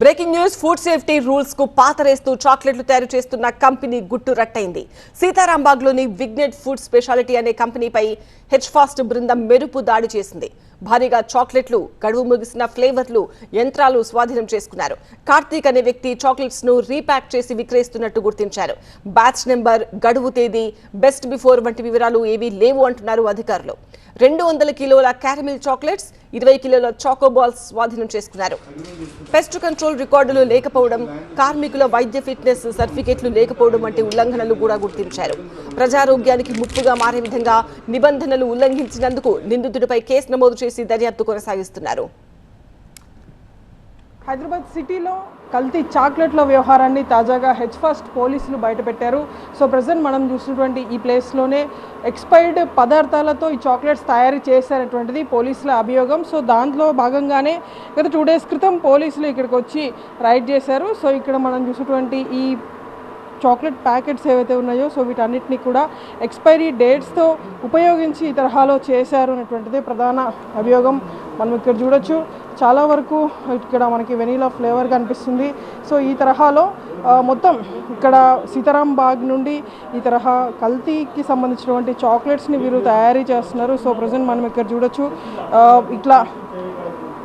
Breaking news food safety rules కు పాతరేస్తూ చాక్లెట్లు తయారు చేస్తున్న కంపెనీ గుట్టు రట్టయింది. సీతారాంబాగ్ లోని విగ్నెట్ ఫుడ్ స్పెషాలిటీ అనే కంపెనీపై హెచ్ఫాస్ట్ బృందం మెరుపు దాడి చేసింది. భారీగా చాక్లెట్లు, గడువు ముగిసిన ఫ్లేవర్లు, యంత్రాలు స్వాధీనం చేసుకున్నారు. కార్తీక్ అనే వ్యక్తి చాక్లెట్స్ ను రీప్యాక్ చేసి విక్రయిస్తున్నట్టు గుర్తించారు. బ్యాచ్ నెంబర్, గడువు తేదీ, బెస్ట్ బిఫోర్ వంటి వివరాలు ఏవీ లేవు అంటున్నారు అధికారులు. 200 కిలోల క్యారమిల్ చాక్లెట్స్, 20 కిలోల చాకోబాల్స్ స్వాధీనం చేసుకున్నారు. పెస్ట్ కంట్రోల్ రికార్డులు లేకపోవడం, కార్మికుల వైద్య ఫిట్నెస్ సర్టిఫికెట్లు లేకపోవడం వంటి ఉల్లంఘనలు కూడా గుర్తించారు. ప్రజారోగ్యానికి ముప్పుగా మారే విధంగా నిబంధనలు ఉల్లంఘించినందుకు నిందితుడిపై కేసు నమోదు చేసి దర్యాప్తు కొనసాగిస్తున్నారు. హైదరాబాద్ సిటీలో కల్తీ చాక్లెట్ల వ్యవహారాన్ని తాజాగా హెచ్ఫాస్ట్ పోలీసులు బయటపెట్టారు. సో ప్రజెంట్ మనం చూసినటువంటి ఈ ప్లేస్లోనే ఎక్స్పైర్డ్ పదార్థాలతో ఈ చాక్లెట్స్ తయారు చేశారనేటువంటిది పోలీసుల అభియోగం. సో దాంట్లో భాగంగానే గత 2 days క్రితం పోలీసులు ఇక్కడికి వచ్చి రైడ్ చేశారు. సో ఇక్కడ మనం చూసినటువంటి ఈ చాక్లెట్ ప్యాకెట్స్ ఏవైతే ఉన్నాయో సో వీటన్నిటిని కూడా ఎక్స్పైరీ డేట్స్తో ఉపయోగించి ఈ తరహాలో చేశారు అనేటువంటిది ప్రధాన అభియోగం. మనం ఇక్కడ చూడొచ్చు, చాలా వరకు ఇక్కడ మనకి వెనీలా ఫ్లేవర్ కనిపిస్తుంది. సో ఈ తరహాలో మొత్తం ఇక్కడ సీతారాంబాగ్ నుండి ఈ తరహా కల్తీకి సంబంధించినటువంటి చాక్లెట్స్ని వీరు తయారీ చేస్తున్నారు. సో ప్రజెంట్ మనం ఇక్కడ చూడొచ్చు, ఇట్లా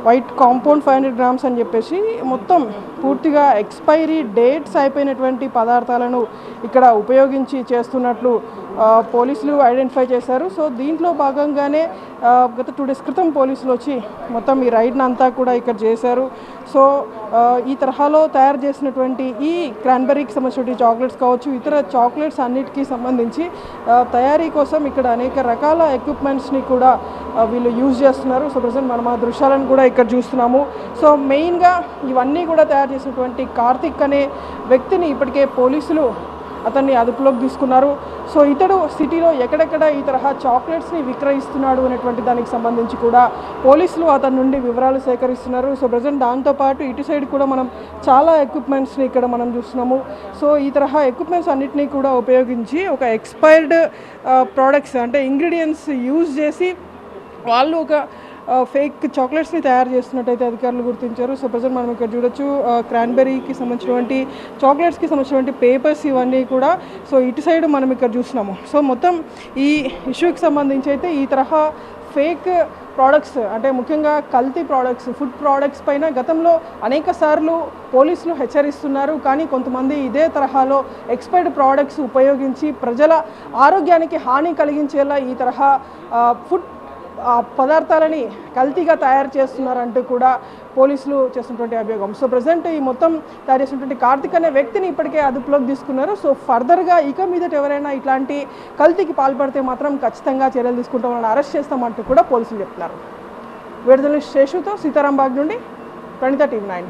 వైట్ కాంపౌండ్ 500 grams అని చెప్పేసి మొత్తం పూర్తిగా ఎక్స్పైరీ డేట్స్ అయిపోయినటువంటి పదార్థాలను ఇక్కడ ఉపయోగించి చేస్తున్నట్లు పోలీసులు ఐడెంటిఫై చేశారు. సో దీంట్లో భాగంగానే గత 2 days క్రితం పోలీసులు వచ్చి మొత్తం ఈ రైడ్ని అంతా కూడా ఇక్కడ చేశారు. సో ఈ తరహాలో తయారు చేసినటువంటి ఈ క్రాన్బెర్రీకి సంబంధించిన చాక్లెట్స్ కావచ్చు, ఇతర చాక్లెట్స్ అన్నిటికీ సంబంధించి తయారీ కోసం ఇక్కడ అనేక రకాల ఎక్విప్మెంట్స్ని కూడా వీళ్ళు యూజ్ చేస్తున్నారు. సో ప్రజెంట్ మనం ఆ దృశ్యాలను కూడా ఇక్కడ చూస్తున్నాము. సో మెయిన్గా ఇవన్నీ కూడా తయారు చేసినటువంటి కార్తిక్ అనే వ్యక్తిని ఇప్పటికే పోలీసులు అతన్ని అదుపులోకి తీసుకున్నారు. సో ఇతడు సిటీలో ఎక్కడెక్కడ ఈ తరహా చాక్లెట్స్ని విక్రయిస్తున్నాడు అనేటువంటి దానికి సంబంధించి కూడా పోలీసులు అతని నుండి వివరాలు సేకరిస్తున్నారు. సో ప్రజెంట్ దాంతోపాటు ఇటు సైడ్ కూడా మనం చాలా ఎక్విప్మెంట్స్ని ఇక్కడ మనం చూస్తున్నాము. సో ఈ తరహా ఎక్విప్మెంట్స్ అన్నిటినీ కూడా ఉపయోగించి ఒక ఎక్స్పైర్డ్ ప్రోడక్ట్స్ అంటే ఇంగ్రీడియంట్స్ యూజ్ చేసి వాళ్ళు ఒక ఫేక్ చాక్లెట్స్ని తయారు చేస్తున్నట్టయితే అధికారులు గుర్తించారు. సో ప్రజెంట్ మనం ఇక్కడ చూడొచ్చు, క్రాన్బెర్రీకి సంబంధించినటువంటి చాక్లెట్స్కి సంబంధించినటువంటి పేపర్స్ ఇవన్నీ కూడా సో ఇటు సైడ్ మనం ఇక్కడ చూస్తున్నాము. సో మొత్తం ఈ ఇష్యూకి సంబంధించి అయితే ఈ తరహా ఫేక్ ప్రోడక్ట్స్ అంటే ముఖ్యంగా కల్తీ ప్రోడక్ట్స్, ఫుడ్ ప్రోడక్ట్స్ పైన గతంలో అనేక సార్లు పోలీసులు హెచ్చరిస్తున్నారు. కానీ కొంతమంది ఇదే తరహాలో ఎక్స్పైర్డ్ ప్రోడక్ట్స్ ఉపయోగించి ప్రజల ఆరోగ్యానికి హాని కలిగించేలా ఈ తరహా ఫుడ్ పదార్థాలని కల్తీగా తయారు చేస్తున్నారంటూ కూడా పోలీసులు చేస్తున్నటువంటి అభియోగం. సో ప్రజెంట్ ఈ మొత్తం తయారు చేసినటువంటి కార్తిక్ అనే వ్యక్తిని ఇప్పటికే అదుపులోకి తీసుకున్నారు. సో ఫర్దర్గా ఇక మీదట ఎవరైనా ఇట్లాంటి కల్తీకి పాల్పడితే మాత్రం ఖచ్చితంగా చర్యలు తీసుకుంటామని అరెస్ట్ చేస్తామంటూ కూడా పోలీసులు చెప్తున్నారు. విడుదల శేషుతో సీతారాంబాగ్ నుండి ప్రణీత, TV9.